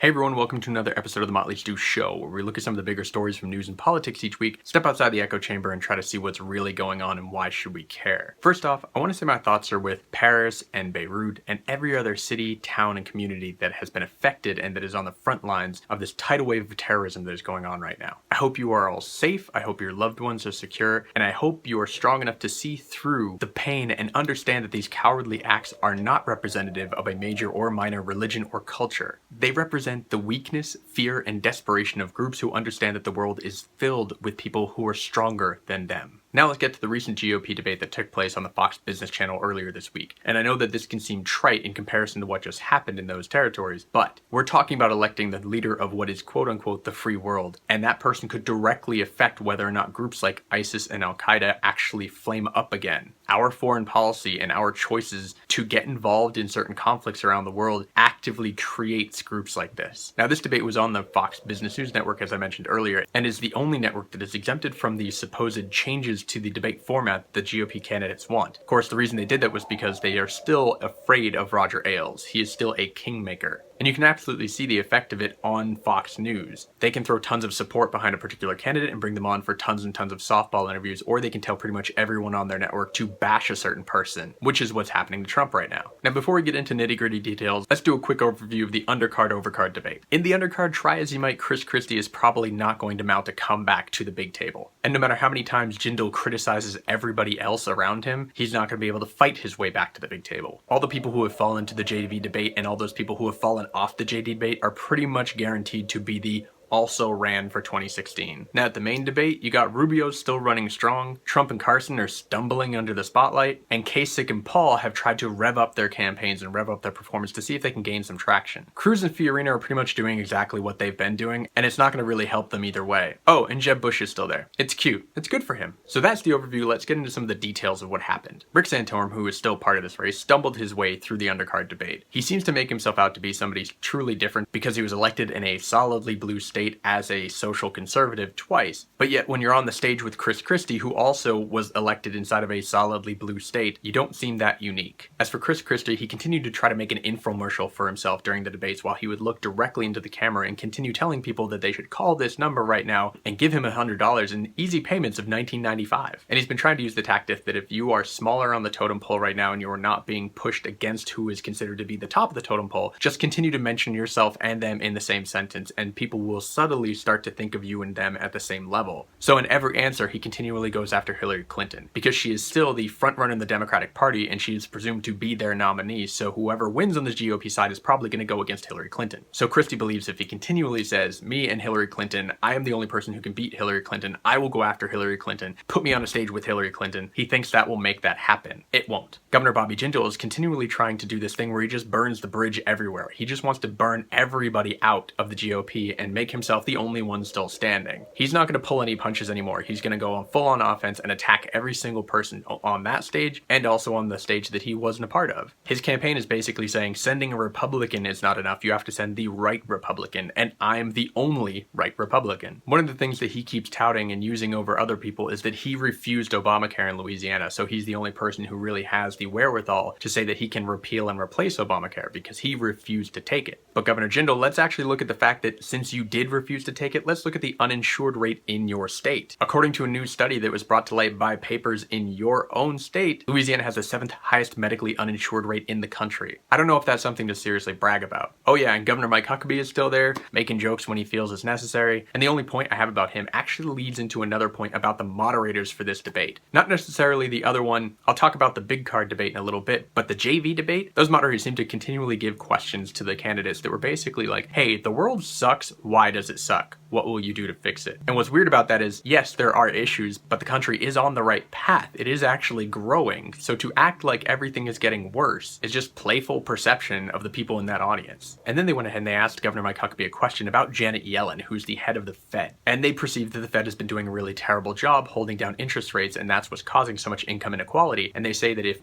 Hey everyone, welcome to another episode of the Motley Show, where we look at some of the bigger stories from news and politics each week, step outside the echo chamber, and try to see what's really going on and why should we care. First off, I want to say my thoughts are with Paris and Beirut and every other city, town, and community that has been affected and that is on the front lines of this tidal wave of terrorism that is going on right now. I hope you are all safe, I hope your loved ones are secure, and I hope you are strong enough to see through the pain and understand that these cowardly acts are not representative of a major or minor religion or culture. They represent the weakness, fear, and desperation of groups who understand that the world is filled with people who are stronger than them. Now let's get to the recent GOP debate that took place on the Fox Business Channel earlier this week. And I know that this can seem trite in comparison to what just happened in those territories, but we're talking about electing the leader of what is quote-unquote the free world, and that person could directly affect whether or not groups like ISIS and Al-Qaeda actually flame up again. Our foreign policy and our choices to get involved in certain conflicts around the world actively creates groups like this. Now this debate was on the Fox Business News network, as I mentioned earlier, and is the only network that is exempted from the supposed changes to the debate format the GOP candidates want. Of course, the reason they did that was because they are still afraid of Roger Ailes. He is still a kingmaker. And you can absolutely see the effect of it on Fox News. They can throw tons of support behind a particular candidate and bring them on for tons and tons of softball interviews, or they can tell pretty much everyone on their network to bash a certain person, which is what's happening to Trump right now. Now, before we get into nitty-gritty details, let's do a quick overview of the undercard-overcard debate. In the undercard, try as you might, Chris Christie is probably not going to mount a comeback to the big table. And no matter how many times Jindal criticizes everybody else around him, he's not going to be able to fight his way back to the big table. All the people who have fallen to the JV debate and all those people who have fallen off the JD debate are pretty much guaranteed to be the also ran for 2016. Now at the main debate, you got Rubio still running strong, Trump and Carson are stumbling under the spotlight, and Kasich and Paul have tried to rev up their campaigns and rev up their performance to see if they can gain some traction. Cruz and Fiorina are pretty much doing exactly what they've been doing, and it's not going to really help them either way. Oh, and Jeb Bush is still there. It's cute. It's good for him. So that's the overview. Let's get into some of the details of what happened. Rick Santorum, who is still part of this race, stumbled his way through the undercard debate. He seems to make himself out to be somebody truly different because he was elected in a solidly blue state as a social conservative twice. But yet when you're on the stage with Chris Christie, who also was elected inside of a solidly blue state, you don't seem that unique. As for Chris Christie, he continued to try to make an infomercial for himself during the debates while he would look directly into the camera and continue telling people that they should call this number right now and give him $100 in easy payments of $19.95. And he's been trying to use the tactic that if you are smaller on the totem pole right now and you are not being pushed against who is considered to be the top of the totem pole, just continue to mention yourself and them in the same sentence and people will subtly start to think of you and them at the same level. So in every answer, he continually goes after Hillary Clinton because she is still the front runner in the Democratic Party and she is presumed to be their nominee. So whoever wins on the GOP side is probably going to go against Hillary Clinton. So Christie believes if he continually says, me and Hillary Clinton, I am the only person who can beat Hillary Clinton, I will go after Hillary Clinton, put me on a stage with Hillary Clinton, he thinks that will make that happen. It won't. Governor Bobby Jindal is continually trying to do this thing where he just burns the bridge everywhere. He just wants to burn everybody out of the GOP and make himself the only one still standing. He's not going to pull any punches anymore. He's going to go on full-on offense and attack every single person on that stage and also on the stage that he wasn't a part of. His campaign is basically saying sending a Republican is not enough. You have to send the right Republican, and I'm the only right Republican. One of the things that he keeps touting and using over other people is that he refused Obamacare in Louisiana, so he's the only person who really has the wherewithal to say that he can repeal and replace Obamacare because he refused to take it. But Governor Jindal, let's actually look at the fact that since you did refuse to take it, let's look at the uninsured rate in your state. According to a new study that was brought to light by papers in your own state, Louisiana has the 7th highest medically uninsured rate in the country. I don't know if that's something to seriously brag about. Oh yeah, and Governor Mike Huckabee is still there, making jokes when he feels it's necessary. And the only point I have about him actually leads into another point about the moderators for this debate. Not necessarily the other one. I'll talk about the big card debate in a little bit, but the JV debate, those moderators seem to continually give questions to the candidates that were basically like, hey, the world sucks, why does it suck? What will you do to fix it? And what's weird about that is, yes, there are issues, but the country is on the right path. It is actually growing. So to act like everything is getting worse is just playful perception of the people in that audience. And then they went ahead and they asked Governor Mike Huckabee a question about Janet Yellen, who's the head of the Fed. And they perceive that the Fed has been doing a really terrible job holding down interest rates, and that's what's causing so much income inequality. And they say that if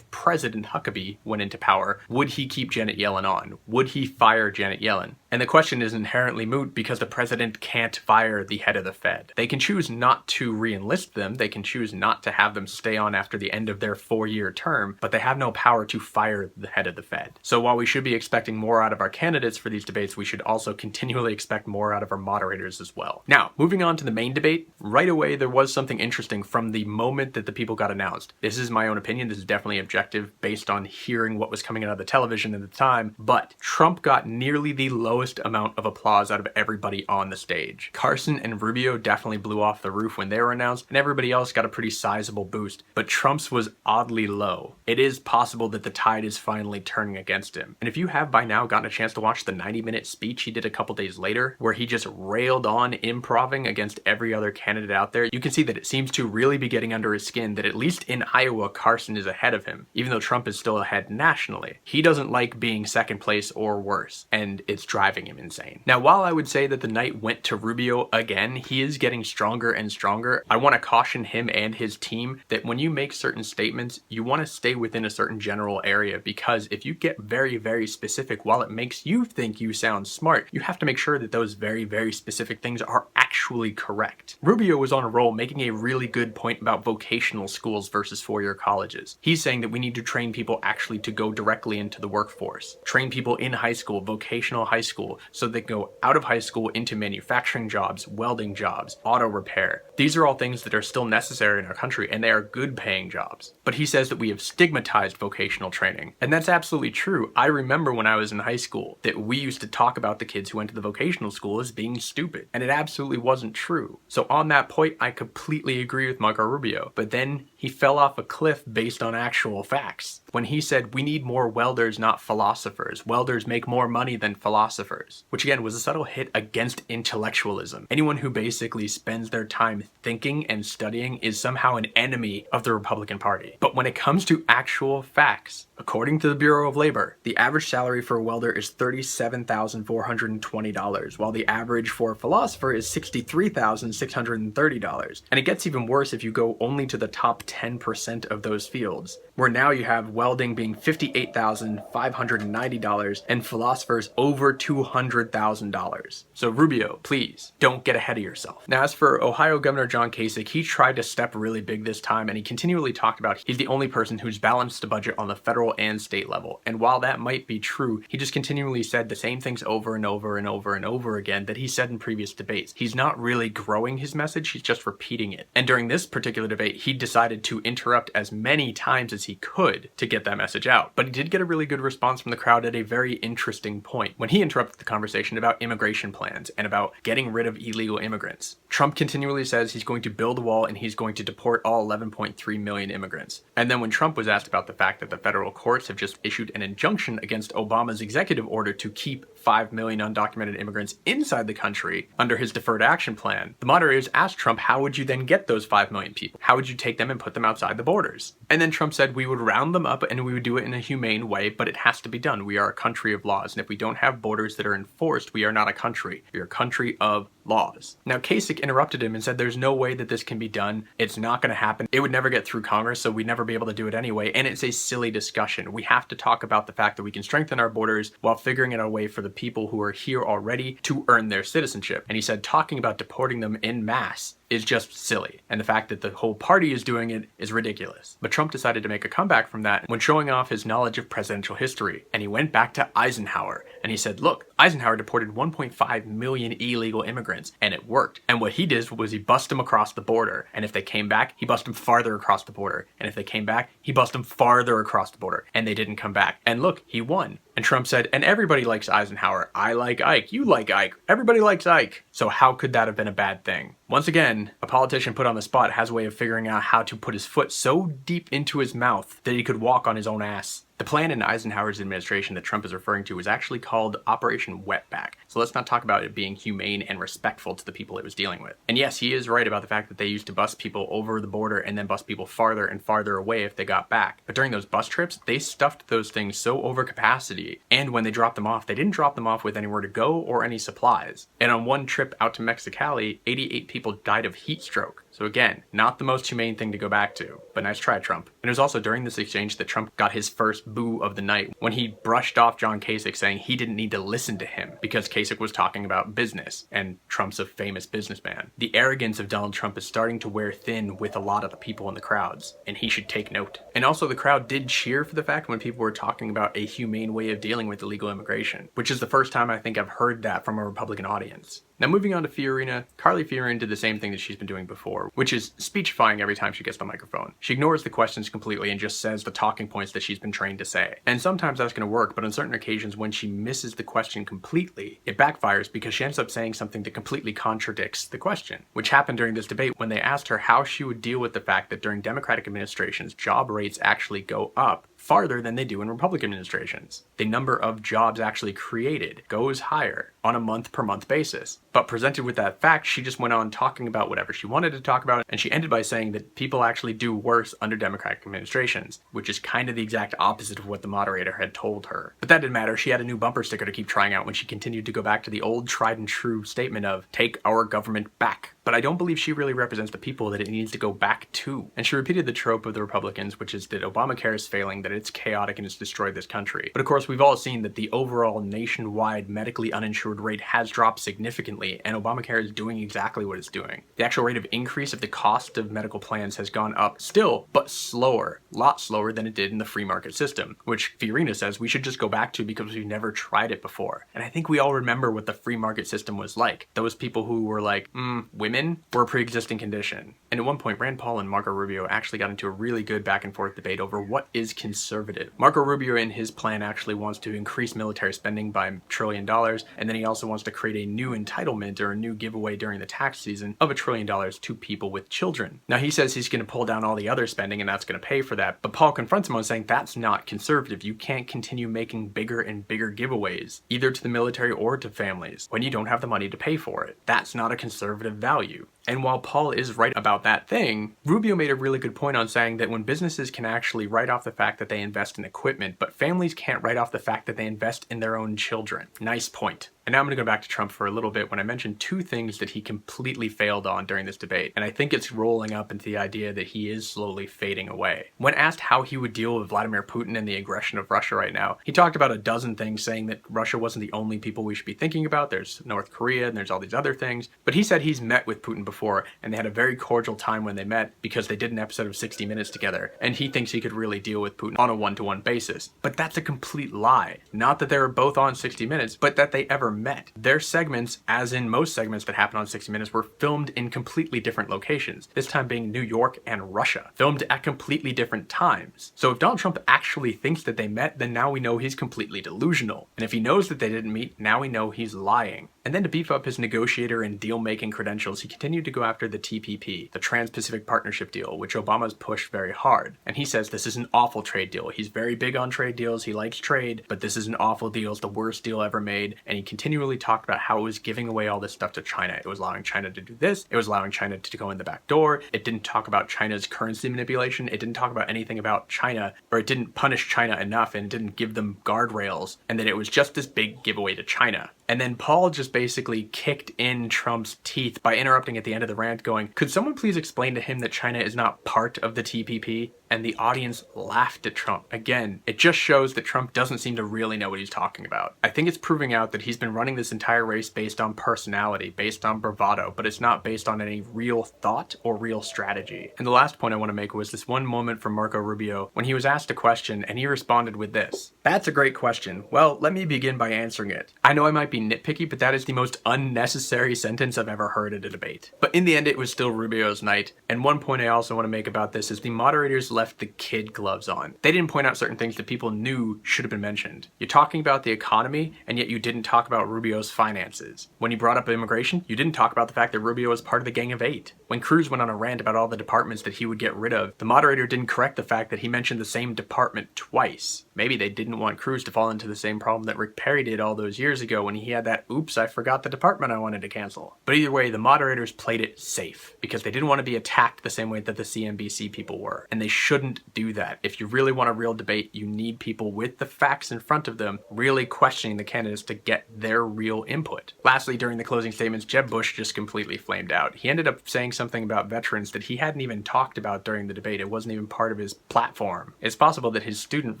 President Huckabee went into power, would he keep Janet Yellen on? Would he fire Janet Yellen? And the question is inherently moot because the president can't fire the head of the Fed. They can choose not to re-enlist them, they can choose not to have them stay on after the end of their 4-year term, but they have no power to fire the head of the Fed. So while we should be expecting more out of our candidates for these debates, we should also continually expect more out of our moderators as well. Now, moving on to the main debate, right away there was something interesting from the moment that the people got announced. This is my own opinion, this is definitely objective based on hearing what was coming out of the television at the time, but Trump got nearly the lowest amount of applause out of everybody on the stage. Carson and Rubio definitely blew off the roof when they were announced, and everybody else got a pretty sizable boost, but Trump's was oddly low. It is possible that the tide is finally turning against him. And if you have by now gotten a chance to watch the 90-minute speech he did a couple days later, where he just railed on improving against every other candidate out there, you can see that it seems to really be getting under his skin that at least in Iowa, Carson is ahead of him, even though Trump is still ahead nationally. He doesn't like being second place or worse, and it's driving him insane. Now, while I would say that the night went to Rubio again, he is getting stronger and stronger. I want to caution him and his team that when you make certain statements, you want to stay within a certain general area, because if you get very, very specific, while it makes you think you sound smart, you have to make sure that those very, very specific things are actually correct. Rubio was on a roll making a really good point about vocational schools versus four-year colleges. He's saying that we need to train people actually to go directly into the workforce. Train people in high school, vocational high school, so they go out of high school into manufacturing jobs, welding jobs, auto repair. These are all things that are still necessary in our country, and they are good paying jobs. But he says that we have stigmatized vocational training. And that's absolutely true. I remember when I was in high school that we used to talk about the kids who went to the vocational school as being stupid. And it absolutely wasn't true. So on that point, I completely agree with Marco Rubio. But then he fell off a cliff based on actual facts. When he said, we need more welders, not philosophers. Welders make more money than philosophers. Which again was a subtle hit against intellectualism. Anyone who basically spends their time thinking and studying is somehow an enemy of the Republican Party. But when it comes to actual facts, according to the Bureau of Labor, the average salary for a welder is $37,420, while the average for a philosopher is $63,630. And it gets even worse if you go only to the top 10% of those fields, where now you have welding being $58,590 and philosophers over $200,000. So Rubio, please, don't get ahead of yourself. Now, as for Ohio Governor John Kasich, he tried to step really big this time, and he continually talked about he's the only person who's balanced the budget on the federal and state level. And while that might be true, he just continually said the same things over and over and over and over again that he said in previous debates. He's not really growing his message, he's just repeating it. And during this particular debate, he decided to interrupt as many times as he could to get that message out. But he did get a really good response from the crowd at a very interesting point when he interrupted the conversation about immigration plans and about getting rid of illegal immigrants. Trump continually says he's going to build a wall and he's going to deport all 11.3 million immigrants. And then when Trump was asked about the fact that the federal courts have just issued an injunction against Obama's executive order to keep 5 million undocumented immigrants inside the country under his deferred action plan, the moderators asked Trump, how would you then get those 5 million people? How would you take them and put them outside the borders? And then Trump said we would round them up and we would do it in a humane way, but it has to be done. We are a country of laws, and if we don't have borders that are enforced, we are not a country. We are a country of laws. Now, Kasich interrupted him and said there's no way that this can be done. It's not going to happen. It would never get through Congress, so we'd never be able to do it anyway, and it's a silly discussion. We have to talk about the fact that we can strengthen our borders while figuring out a way for the people who are here already to earn their citizenship. And he said talking about deporting them en masse is just silly, and the fact that the whole party is doing it is ridiculous. But Trump decided to make a comeback from that when showing off his knowledge of presidential history, and he went back to Eisenhower, and he said, look, Eisenhower deported 1.5 million illegal immigrants, and it worked. And what he did was he bussed them across the border, and if they came back, he bussed them farther across the border, and if they came back, he bussed them farther across the border, and they didn't come back. And look, he won. And Trump said, and everybody likes Eisenhower. I like Ike. You like Ike. Everybody likes Ike. So how could that have been a bad thing? Once again, a politician put on the spot has a way of figuring out how to put his foot so deep into his mouth that he could walk on his own ass. The plan in Eisenhower's administration that Trump is referring to was actually called Operation Wetback. So let's not talk about it being humane and respectful to the people it was dealing with. And yes, he is right about the fact that they used to bus people over the border and then bus people farther and farther away if they got back. But during those bus trips, they stuffed those things so over capacity. And when they dropped them off, they didn't drop them off with anywhere to go or any supplies. And on one trip out to Mexicali, 88 people died of heat stroke. So again, not the most humane thing to go back to, but nice try, Trump. And it was also during this exchange that Trump got his first boo of the night when he brushed off John Kasich, saying he didn't need to listen to him because Kasich was talking about business, and Trump's a famous businessman. The arrogance of Donald Trump is starting to wear thin with a lot of the people in the crowds, and he should take note. And also the crowd did cheer for the fact when people were talking about a humane way of dealing with illegal immigration, which is the first time I think I've heard that from a Republican audience. Now moving on to Fiorina, Carly Fiorina did the same thing that she's been doing before, which is speechifying every time she gets the microphone. She ignores the questions completely and just says the talking points that she's been trained to say. And sometimes that's going to work, but on certain occasions when she misses the question completely, it backfires because she ends up saying something that completely contradicts the question, which happened during this debate when they asked her how she would deal with the fact that during Democratic administrations, job rates actually go up farther than they do in Republican administrations. The number of jobs actually created goes higher on a month-per-month basis. But presented with that fact, she just went on talking about whatever she wanted to talk about, and she ended by saying that people actually do worse under Democratic administrations, which is kind of the exact opposite of what the moderator had told her. But that didn't matter. She had a new bumper sticker to keep trying out when she continued to go back to the old tried and true statement of, take our government back. But I don't believe she really represents the people that it needs to go back to. And she repeated the trope of the Republicans, which is that Obamacare is failing, that it's chaotic, and it's destroyed this country. But of course, we've all seen that the overall nationwide medically uninsured rate has dropped significantly, and Obamacare is doing exactly what it's doing. The actual rate of increase of the cost of medical plans has gone up still, but slower, a lot slower than it did in the free market system, which Fiorina says we should just go back to because we've never tried it before. And I think we all remember what the free market system was like. Those people who were like, women were a pre-existing condition. And at one point, Rand Paul and Marco Rubio actually got into a really good back and forth debate over what is conservative. Marco Rubio in his plan actually wants to increase military spending by $1 trillion, and then he also wants to create a new entitlement or a new giveaway during the tax season of $1 trillion to people with children. Now he says he's going to pull down all the other spending and that's going to pay for that, but Paul confronts him on saying that's not conservative. You can't continue making bigger and bigger giveaways, either to the military or to families, when you don't have the money to pay for it. That's not a conservative value. And while Paul is right about that thing, Rubio made a really good point on saying that when businesses can actually write off the fact that they invest in equipment, but families can't write off the fact that they invest in their own children. Nice point. And now I'm going to go back to Trump for a little bit when I mentioned two things that he completely failed on during this debate. And I think it's rolling up into the idea that he is slowly fading away. When asked how he would deal with Vladimir Putin and the aggression of Russia right now, he talked about a dozen things, saying that Russia wasn't the only people we should be thinking about. There's North Korea and there's all these other things. But he said he's met with Putin before and they had a very cordial time when they met because they did an episode of 60 Minutes together. And he thinks he could really deal with Putin on a one-to-one basis. But that's a complete lie. Not that they were both on 60 Minutes, but that they ever met. Their segments, as in most segments that happen on 60 Minutes, were filmed in completely different locations, this time being New York and Russia, filmed at completely different times. So if Donald Trump actually thinks that they met, then now we know he's completely delusional. And if he knows that they didn't meet, now we know he's lying. And then to beef up his negotiator and deal-making credentials, he continued to go after the TPP, the Trans-Pacific Partnership deal, which Obama's pushed very hard. And he says this is an awful trade deal. He's very big on trade deals, he likes trade, but this is an awful deal, it's the worst deal ever made. And he continually talked about how it was giving away all this stuff to China. It was allowing China to do this, it was allowing China to go in the back door, it didn't talk about China's currency manipulation, it didn't talk about anything about China, or it didn't punish China enough and it didn't give them guardrails, and that it was just this big giveaway to China. And then Paul just basically kicked in Trump's teeth by interrupting at the end of the rant going, could someone please explain to him that China is not part of the TPP? And the audience laughed at Trump. Again, it just shows that Trump doesn't seem to really know what he's talking about. I think it's proving out that he's been running this entire race based on personality, based on bravado, but it's not based on any real thought or real strategy. And the last point I want to make was this one moment from Marco Rubio when he was asked a question and he responded with this. That's a great question. Well, let me begin by answering it. I know I might be nitpicky, but that is the most unnecessary sentence I've ever heard at a debate. But in the end, it was still Rubio's night. And one point I also want to make about this is the moderators left the kid gloves on. They didn't point out certain things that people knew should have been mentioned. You're talking about the economy, and yet you didn't talk about Rubio's finances. When he brought up immigration, you didn't talk about the fact that Rubio was part of the Gang of Eight. When Cruz went on a rant about all the departments that he would get rid of, the moderator didn't correct the fact that he mentioned the same department twice. Maybe they didn't want Cruz to fall into the same problem that Rick Perry did all those years ago when he had that, oops, I forgot the department I wanted to cancel. But either way, the moderators played it safe because they didn't want to be attacked the same way that the CNBC people were. And they shouldn't do that. If you really want a real debate, you need people with the facts in front of them really questioning the candidates to get their real input. Lastly, during the closing statements, Jeb Bush just completely flamed out. He ended up saying something about veterans that he hadn't even talked about during the debate. It wasn't even part of his platform. It's possible that his student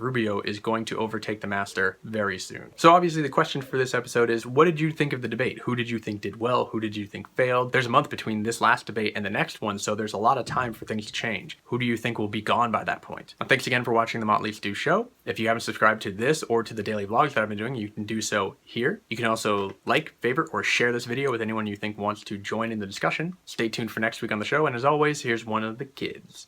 Rubio is going to overtake the master very soon. So obviously the question for this episode is, what did you think of the debate? Who did you think did well? Who did you think failed? There's a month between this last debate and the next one, so there's a lot of time for things to change. Who do you think will be gone by that point? Well, thanks again for watching the Motley Stew Show. If you haven't subscribed to this or to the daily vlogs that I've been doing, you can do so here. You can also like, favorite, or share this video with anyone you think wants to join in the discussion. Stay tuned for next week on the show, and as always, here's one of the kids.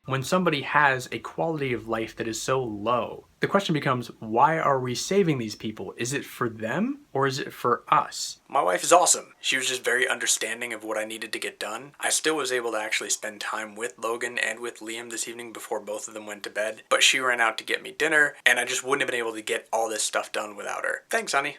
When somebody has a quality of life that is so low, the question becomes, why are we saving these people? Is it for them or is it for us? My wife is awesome. She was just very understanding of what I needed to get done. I still was able to actually spend time with Logan and with Liam this evening before both of them went to bed, but she ran out to get me dinner and I just wouldn't have been able to get all this stuff done without her. Thanks, honey.